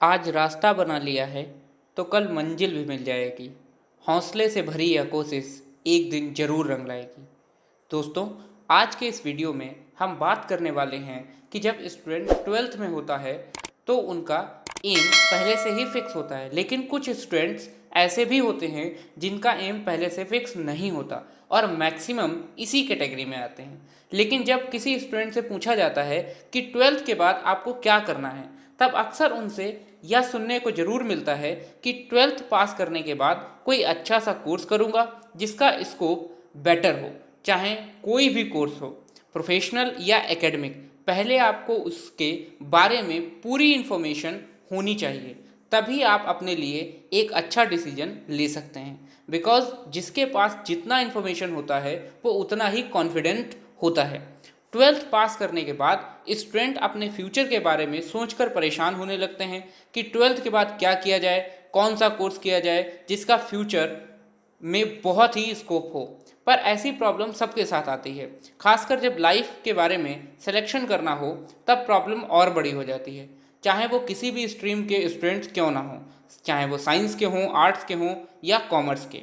आज रास्ता बना लिया है तो कल मंजिल भी मिल जाएगी। हौसले से भरी यह कोशिश एक दिन जरूर रंग लाएगी। दोस्तों, आज के इस वीडियो में हम बात करने वाले हैं कि जब स्टूडेंट 12th में होता है तो उनका एम पहले से ही फिक्स होता है, लेकिन कुछ स्टूडेंट्स ऐसे भी होते हैं जिनका एम पहले से फिक्स नहीं होता और मैक्सिमम इसी कैटेगरी में आते हैं। लेकिन जब किसी स्टूडेंट से पूछा जाता है कि 12th के बाद आपको क्या करना है, तब अक्सर उनसे यह सुनने को ज़रूर मिलता है कि 12th पास करने के बाद कोई अच्छा सा कोर्स करूँगा जिसका स्कोप बेटर हो, चाहे कोई भी कोर्स हो, प्रोफेशनल या एकेडमिक। पहले आपको उसके बारे में पूरी इन्फॉर्मेशन होनी चाहिए, तभी आप अपने लिए एक अच्छा डिसीजन ले सकते हैं। बिकॉज जिसके पास जितना इन्फॉर्मेशन होता है वो उतना ही कॉन्फिडेंट होता है। 12th पास करने के बाद स्टूडेंट अपने फ्यूचर के बारे में सोचकर परेशान होने लगते हैं कि 12th के बाद क्या किया जाए, कौन सा कोर्स किया जाए जिसका फ्यूचर में बहुत ही स्कोप हो। पर ऐसी प्रॉब्लम सबके साथ आती है, खासकर जब लाइफ के बारे में सिलेक्शन करना हो तब प्रॉब्लम और बड़ी हो जाती है। चाहे वो किसी भी स्ट्रीम के स्टूडेंट्स क्यों ना हों, चाहे वो साइंस के हों, आर्ट्स के हों या कॉमर्स के।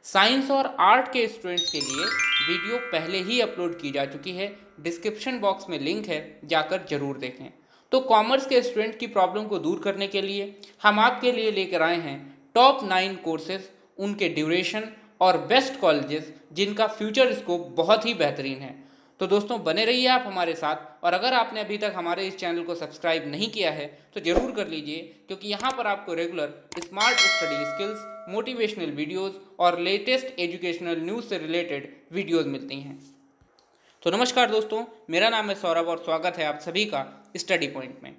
साइंस और आर्ट के स्टूडेंट्स के लिए वीडियो पहले ही अपलोड की जा चुकी है, डिस्क्रिप्शन बॉक्स में लिंक है, जाकर जरूर देखें। तो कॉमर्स के स्टूडेंट की प्रॉब्लम को दूर करने के लिए हम आपके लिए लेकर आए हैं टॉप 9 कोर्सेज, उनके ड्यूरेशन और बेस्ट कॉलेजेस जिनका फ्यूचर स्कोप बहुत ही बेहतरीन है। तो दोस्तों, बने रहिए आप हमारे साथ, और अगर आपने अभी तक हमारे इस चैनल को सब्सक्राइब नहीं किया है तो ज़रूर कर लीजिए, क्योंकि यहाँ पर आपको regular smart study skills, motivational videos और लेटेस्ट एजुकेशनल न्यूज़ से रिलेटेड वीडियोस मिलती हैं। तो नमस्कार दोस्तों, मेरा नाम है सौरभ और स्वागत है आप सभी का स्टडी पॉइंट में।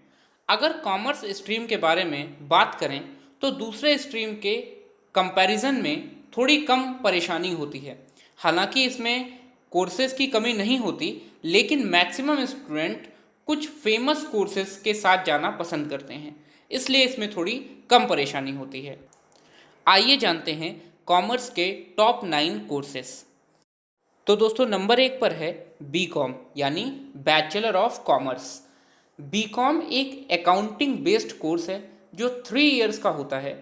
अगर कॉमर्स स्ट्रीम के बारे में बात करें तो दूसरे स्ट्रीम के कंपैरिजन में थोड़ी कम परेशानी होती है। हालांकि इसमें कोर्सेज की कमी नहीं होती, लेकिन मैक्सिमम स्टूडेंट कुछ फेमस कोर्सेज के साथ जाना पसंद करते हैं, इसलिए इसमें थोड़ी कम परेशानी होती है। आइए जानते हैं कॉमर्स के टॉप 9 कोर्सेज। तो दोस्तों, नंबर 1 पर है बीकॉम यानी बैचलर ऑफ कॉमर्स। बीकॉम एक अकाउंटिंग बेस्ड कोर्स है जो 3 इयर्स का होता है।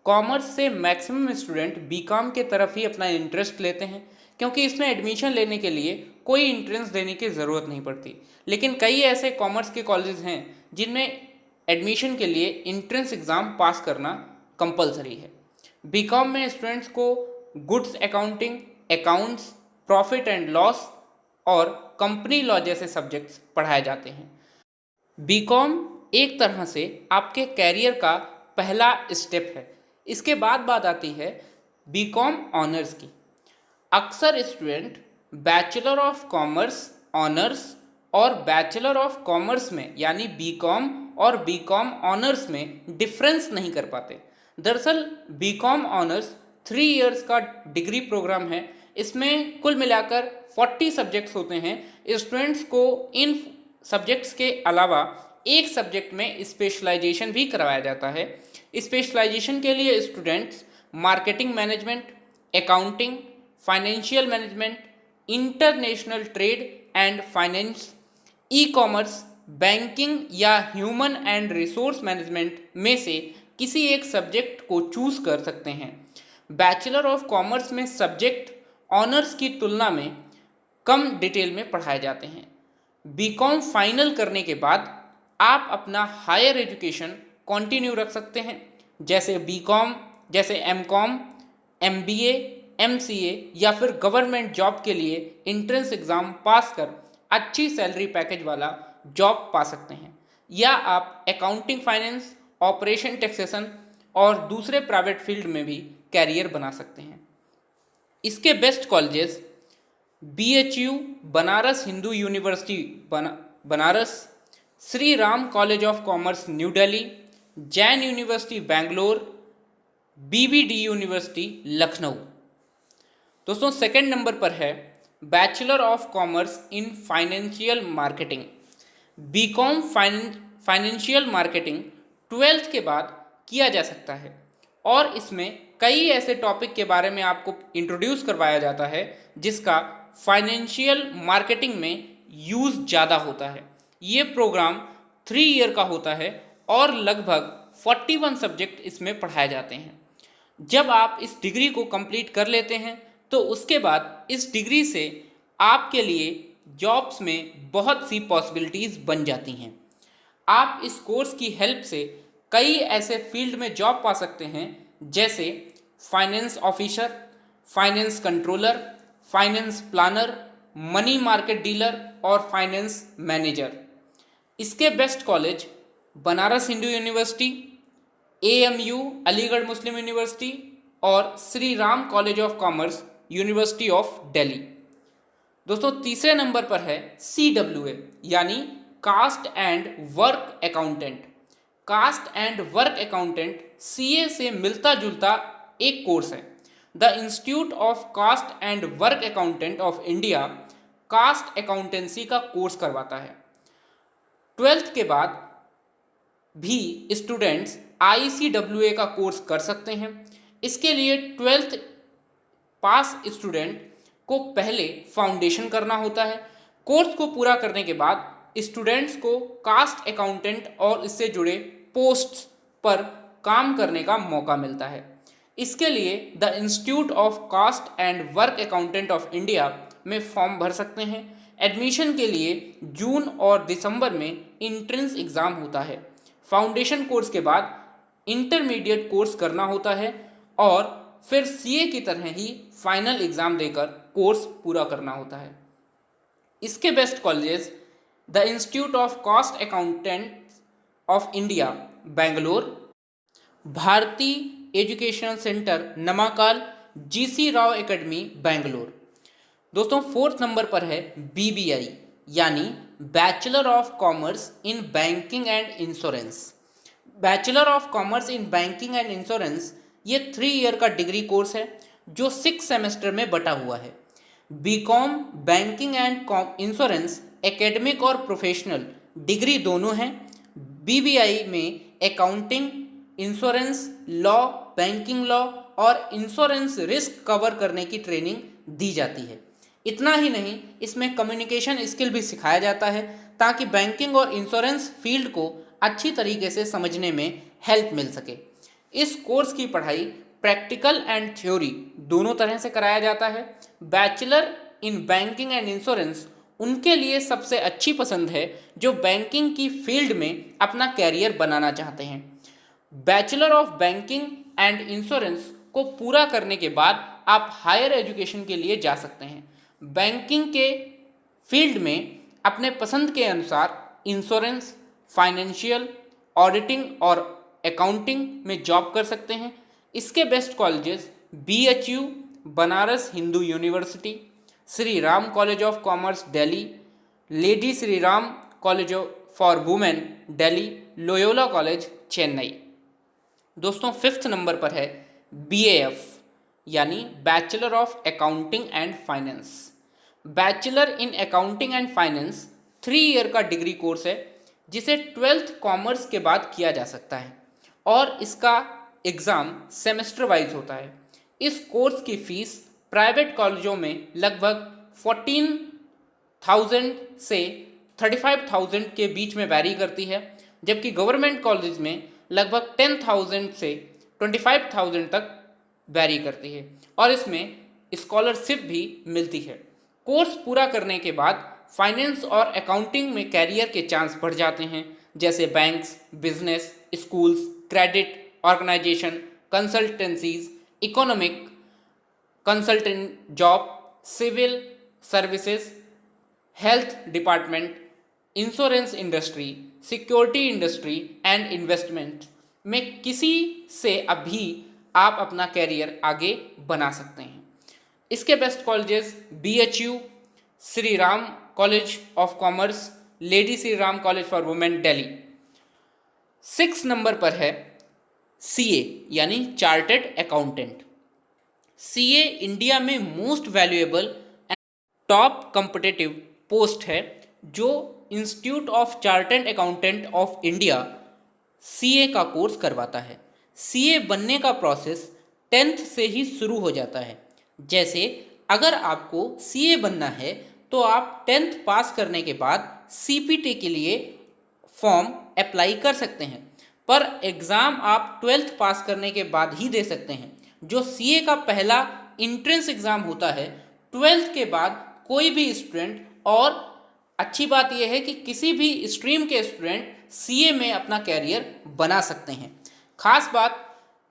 कॉमर्स से मैक्सिमम स्टूडेंट बीकॉम के तरफ ही अपना इंटरेस्ट लेते हैं, क्योंकि इसमें एडमिशन लेने के लिए कोई इंट्रेंस देने की ज़रूरत नहीं पड़ती। लेकिन कई ऐसे कॉमर्स के कॉलेजेस हैं जिनमें एडमिशन के लिए इंट्रेंस एग्ज़ाम पास करना कंपलसरी है। बीकॉम में स्टूडेंट्स को goods accounting, accounts, profit and loss और कंपनी लॉ जैसे सब्जेक्ट्स पढ़ाए जाते हैं। बीकॉम एक तरह से आपके कैरियर का पहला स्टेप है। इसके बाद बात आती है बीकॉम ऑनर्स की। अक्सर student bachelor of commerce honours और बैचलर ऑफ कॉमर्स में यानी बीकॉम और बीकॉम ऑनर्स में डिफरेंस नहीं कर पाते। दरअसल बीकॉम ऑनर्स 3 इयर्स का डिग्री प्रोग्राम है। इसमें कुल मिलाकर 40 सब्जेक्ट्स होते हैं। स्टूडेंट्स को इन सब्जेक्ट्स के अलावा एक सब्जेक्ट में स्पेशलाइजेशन भी करवाया जाता है। स्पेशलाइजेशन के लिए students marketing management, accounting, financial management, international trade and finance, e commerce, banking या ह्यूमन एंड रिसोर्स मैनेजमेंट में से किसी एक सब्जेक्ट को चूज कर सकते हैं। बैचलर ऑफ कॉमर्स में सब्जेक्ट ऑनर्स की तुलना में कम डिटेल में पढ़ाए जाते हैं। बीकॉम फाइनल करने के बाद आप अपना हायर एजुकेशन कंटिन्यू रख सकते हैं, जैसे बीकॉम, जैसे एमकॉम, एमबीए, एमसीए या फिर गवर्नमेंट जॉब के लिए एंट्रेंस एग्ज़ाम पास कर अच्छी सैलरी पैकेज वाला जॉब पा सकते हैं। या आप अकाउंटिंग, फाइनेंस, ऑपरेशन, टैक्सेशन और दूसरे प्राइवेट फील्ड में भी कैरियर बना सकते हैं। इसके best colleges BHU Banaras Hindu university Banaras, Shri Ram college of commerce new Delhi, Jain university Bangalore, BBD university Lucknow. दोस्तों, सेकंड नंबर पर है bachelor of commerce in financial marketing. BCom financial marketing 12th के बाद किया जा सकता है और इसमें कई ऐसे टॉपिक के बारे में आपको इंट्रोड्यूस करवाया जाता है जिसका फाइनेंशियल मार्केटिंग में यूज़ ज़्यादा होता है। ये प्रोग्राम 3 ईयर का होता है और लगभग 41 सब्जेक्ट इसमें पढ़ाए जाते हैं। जब आप इस डिग्री को कंप्लीट कर लेते हैं तो उसके बाद इस डिग्री से आपके लिए जॉब्स में बहुत सी पॉसिबिलिटीज़ बन जाती हैं। आप इस कोर्स की हेल्प से कई ऐसे फील्ड में जॉब पा सकते हैं जैसे finance officer, finance controller, finance planner, money market dealer और फाइनेंस मैनेजर। इसके best college Banaras Hindu university, AMU Aligarh Muslim university और Shri Ram college of commerce university of Delhi. दोस्तों तीसरे नंबर पर है CWA यानी cost and work accountant. Cost and work accountant CA से मिलता जुलता एक कोर्स है। The institute of cost and work accountant of India cost accountancy का कोर्स करवाता है। 12th के बाद भी स्टूडेंट्स ICWA का कोर्स कर सकते हैं। इसके लिए 12th पास स्टूडेंट को पहले फाउंडेशन करना होता है। कोर्स को पूरा करने के बाद स्टूडेंट्स को कास्ट अकाउंटेंट और इससे जुड़े पोस्ट्स पर काम करने का मौका मिलता है। इसके लिए the institute of cost and work accountant of India में फॉर्म भर सकते हैं। एडमिशन के लिए जून और दिसंबर में एंट्रेंस एग्ज़ाम होता है। फाउंडेशन कोर्स के बाद इंटरमीडिएट कोर्स करना होता है और फिर CA की तरह ही फाइनल एग्ज़ाम देकर कोर्स पूरा करना होता है। इसके best colleges the institute of cost accountant of India Bangalore, Bharati educational centre Namakkal, GC Rao academy Bangalore. दोस्तों 4th नंबर पर है BBI यानी bachelor of commerce in banking and insurance. Bachelor of commerce in banking and insurance ये 3 ईयर का degree course है जो 6 semester में बटा हुआ है। BCom banking and insurance academic और प्रोफेशनल डिग्री दोनों हैं। BBI में accounting, insurance law, banking law और इंश्योरेंस रिस्क कवर करने की ट्रेनिंग दी जाती है। इतना ही नहीं, इसमें कम्युनिकेशन स्किल भी सिखाया जाता है ताकि बैंकिंग और इंश्योरेंस फील्ड को अच्छी तरीके से समझने में हेल्प मिल सके। इस कोर्स की पढ़ाई प्रैक्टिकल एंड थ्योरी दोनों तरह से कराया जाता है। Bachelor in banking and insurance उनके लिए सबसे अच्छी पसंद है जो बैंकिंग की फील्ड में अपना कैरियर बनाना चाहते हैं। Bachelor of banking and insurance को पूरा करने के बाद आप हायर एजुकेशन के लिए जा सकते हैं। बैंकिंग के फील्ड में अपने पसंद के अनुसार इंश्योरेंस, फाइनेंशियल, ऑडिटिंग और अकाउंटिंग में जॉब कर सकते हैं। इसके best colleges BHU Banaras Hindu university, Shri Ram college of commerce Delhi, lady Shri Ram college for women Delhi, Loyola college Chennai. दोस्तों 5th नंबर पर है BAF यानी bachelor of accounting and finance. Bachelor in accounting and finance 3 year का डिग्री कोर्स है जिसे 12th कॉमर्स के बाद किया जा सकता है और इसका एग्ज़ाम सेमेस्टर वाइज होता है। इस कोर्स की फ़ीस प्राइवेट कॉलेजों में लगभग 14,000 से 35,000 के बीच में वैरी करती है, जबकि गवर्नमेंट कॉलेज में लगभग 10,000 से 25,000 तक वैरी करती है और इसमें स्कॉलरशिप भी मिलती है। कोर्स पूरा करने के बाद फाइनेंस और अकाउंटिंग में कैरियर के चांस बढ़ जाते हैं, जैसे banks, business, schools, credit organisation, consultancies, economic consultant job, civil services, health department, insurance industry, security industry and investment में किसी से अभी आप अपना कैरियर आगे बना सकते हैं। इसके best colleges BHU, Shri Ram college of commerce, lady Shri Ram college for women Delhi. 6 number पर है CA यानी चार्टर्ड अकाउंटेंट। CA इंडिया में most valuable and top competitive post है जो institute of chartered accountant of India CA का कोर्स करवाता है। CA बनने का प्रोसेस 10th से ही शुरू हो जाता है। जैसे अगर आपको CA बनना है तो आप 10th पास करने के बाद CPT के लिए फॉर्म अप्लाई कर सकते हैं। पर एग्ज़ाम आप 12th पास करने के बाद ही दे सकते हैं। जो सीए का पहला इंट्रेंस एग्ज़ाम होता है 12th के बाद कोई भी स्टूडेंट, और अच्छी बात यह है कि किसी भी स्ट्रीम के स्टूडेंट सीए में अपना कैरियर बना सकते हैं। खास बात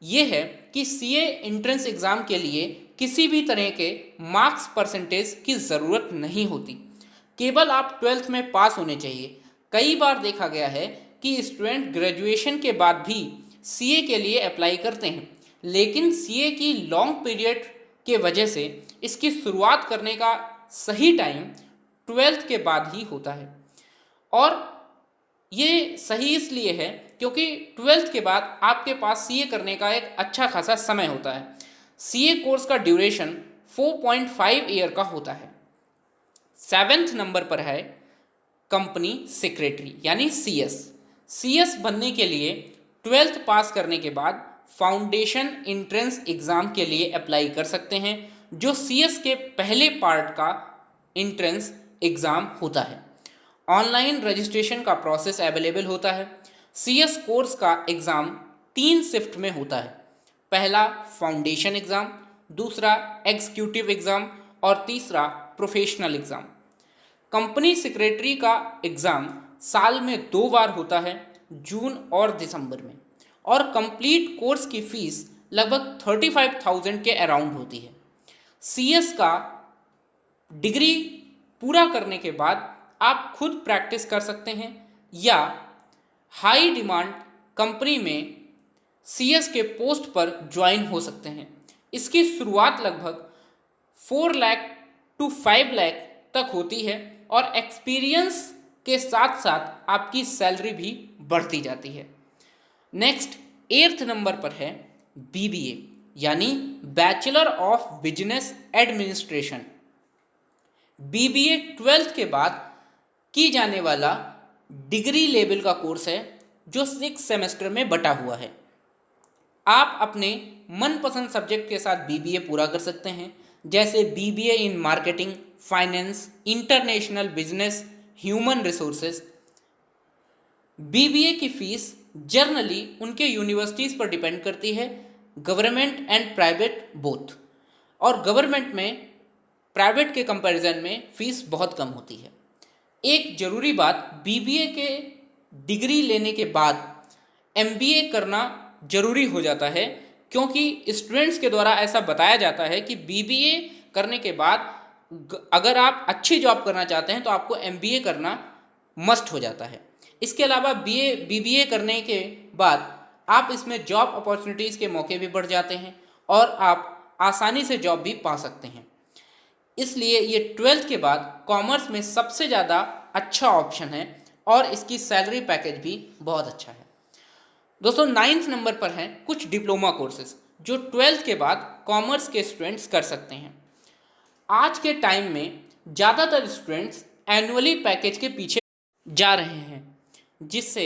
यह है कि सीए इंट्रेंस एग्ज़ाम के लिए किसी भी तरह के मार्क्स परसेंटेज की ज़रूरत नहीं होती, केवल आप 12th में पास होने चाहिए। कई बार देखा गया है कि स्टूडेंट ग्रेजुएशन के बाद भी सीए के लिए अप्लाई करते हैं, लेकिन सीए की लॉन्ग पीरियड के वजह से इसकी शुरुआत करने का सही टाइम 12th के बाद ही होता है। और ये सही इसलिए है क्योंकि 12th के बाद आपके पास सीए करने का एक अच्छा खासा समय होता है। सीए कोर्स का ड्यूरेशन 4.5 ईयर का होता है। 7th नंबर पर है कंपनी सेक्रेटरी यानी सीएस। सीएस बनने के लिए 12th पास करने के बाद फाउंडेशन एंट्रेंस एग्ज़ाम के लिए अप्लाई कर सकते हैं, जो सीएस के पहले पार्ट का एंट्रेंस एग्ज़ाम होता है। ऑनलाइन रजिस्ट्रेशन का प्रोसेस अवेलेबल होता है। सीएस कोर्स का एग्ज़ाम 3 शिफ्ट में होता है। पहला फाउंडेशन एग्ज़ाम, दूसरा एग्जीक्यूटिव एग्ज़ाम और तीसरा प्रोफेशनल एग्ज़ाम। कंपनी सेक्रेटरी का एग्ज़ाम साल में 2 बार होता है, जून और दिसंबर में, और कंप्लीट कोर्स की फ़ीस लगभग 35,000 के अराउंड होती है। सीएस का डिग्री पूरा करने के बाद आप खुद प्रैक्टिस कर सकते हैं या हाई डिमांड कंपनी में सीएस के पोस्ट पर ज्वाइन हो सकते हैं। इसकी शुरुआत लगभग 4 लाख टू 5 लाख तक होती है और एक्सपीरियंस के साथ साथ आपकी सैलरी भी बढ़ती जाती है। नेक्स्ट 8th नंबर पर है बीबीए यानी bachelor of business administration. BBA 12th के बाद की जाने वाला डिग्री लेवल का कोर्स है जो 6 सेमेस्टर में बटा हुआ है। आप अपने मनपसंद सब्जेक्ट के साथ बीबीए पूरा कर सकते हैं, जैसे BBA in marketing, finance, international business, human resources. BBA की फ़ीस जनरली उनके यूनिवर्सिटीज़ पर डिपेंड करती है, गवर्नमेंट एंड प्राइवेट बोथ, और गवर्नमेंट में प्राइवेट के कंपैरिजन में फ़ीस बहुत कम होती है। एक ज़रूरी बात, बीबीए के डिग्री लेने के बाद एमबीए करना ज़रूरी हो जाता है, क्योंकि स्टूडेंट्स के द्वारा ऐसा बताया जाता है कि बीबीए करने के बाद अगर आप अच्छी जॉब करना चाहते हैं तो आपको एमबीए करना मस्ट हो जाता है। इसके अलावा बीबीए करने के बाद आप इसमें जॉब अपॉर्चुनिटीज़ के मौके भी बढ़ जाते हैं और आप आसानी से जॉब भी पा सकते हैं। इसलिए ये 12th के बाद कॉमर्स में सबसे ज़्यादा अच्छा ऑप्शन है और इसकी सैलरी पैकेज भी बहुत अच्छा है। दोस्तों 9th नंबर पर हैं कुछ डिप्लोमा कोर्सेज जो 12th के बाद कॉमर्स के स्टूडेंट्स कर सकते हैं। आज के टाइम में ज़्यादातर स्टूडेंट्स एनुअली पैकेज के पीछे जा रहे हैं, जिससे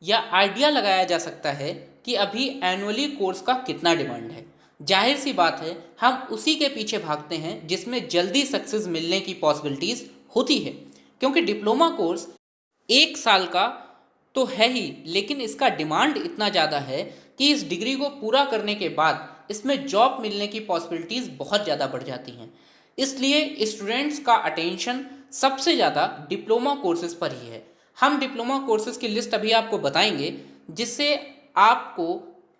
यह आइडिया लगाया जा सकता है कि अभी एनुअली कोर्स का कितना डिमांड है। जाहिर सी बात है हम उसी के पीछे भागते हैं जिसमें जल्दी सक्सेस मिलने की पॉसिबिलिटीज़ होती है, क्योंकि डिप्लोमा कोर्स 1 साल का तो है ही, लेकिन इसका डिमांड इतना ज़्यादा है कि इस डिग्री को पूरा करने के बाद इसमें जॉब मिलने की पॉसिबिलिटीज़ बहुत ज़्यादा बढ़ जाती हैं। इसलिए स्टूडेंट्स का अटेंशन सबसे ज़्यादा डिप्लोमा कोर्सेज पर ही है। हम डिप्लोमा कोर्सेज की लिस्ट अभी आपको बताएंगे जिससे आपको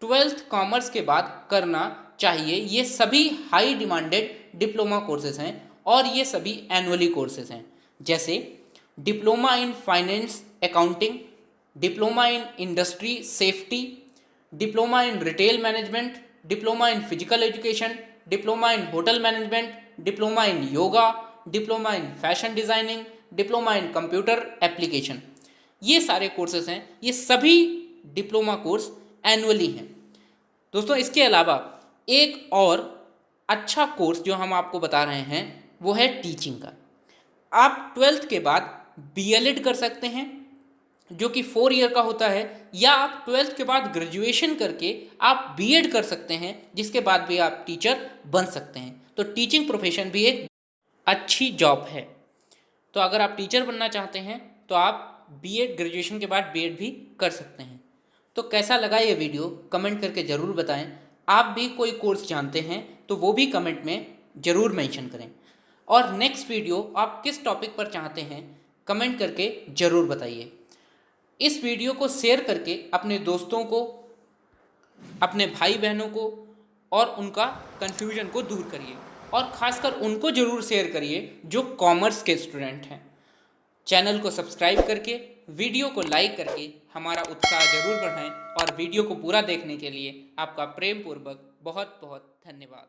12th कॉमर्स के बाद करना चाहिए। ये सभी हाई डिमांडेड डिप्लोमा कोर्सेज हैं और ये सभी एनुअली कोर्सेज हैं, जैसे diploma in finance accounting, diploma in industry safety, diploma in retail management, diploma in physical education, diploma in hotel management, diploma in yoga, diploma in fashion designing, diploma in computer application. ये सारे courses हैं, ये सभी diploma course annually हैं। दोस्तों इसके अलावा एक और अच्छा कोर्स जो हम आपको बता रहे हैं वो है टीचिंग का। आप 12th के बाद बीएलएड कर सकते हैं जो कि 4 ईयर का होता है, या आप 12th के बाद ग्रेजुएशन करके आप बीएड कर सकते हैं, जिसके बाद भी आप टीचर बन सकते हैं। तो टीचिंग प्रोफेशन भी एक अच्छी जॉब है। तो अगर आप टीचर बनना चाहते हैं तो आप बीएड ग्रेजुएशन के बाद बीएड भी कर सकते हैं। तो कैसा लगा ये वीडियो कमेंट करके ज़रूर बताएं। आप भी कोई कोर्स जानते हैं तो वो भी कमेंट में ज़रूर मेंशन करें। और नेक्स्ट वीडियो आप किस टॉपिक पर चाहते हैं कमेंट करके ज़रूर बताइए। इस वीडियो को शेयर करके अपने दोस्तों को, अपने भाई बहनों को और उनका कन्फ्यूजन को दूर करिए, और ख़ासकर उनको ज़रूर शेयर करिए जो कॉमर्स के स्टूडेंट हैं। चैनल को सब्सक्राइब करके, वीडियो को लाइक करके हमारा उत्साह ज़रूर बढ़ाएं, और वीडियो को पूरा देखने के लिए आपका प्रेम पूर्वक बहुत बहुत धन्यवाद।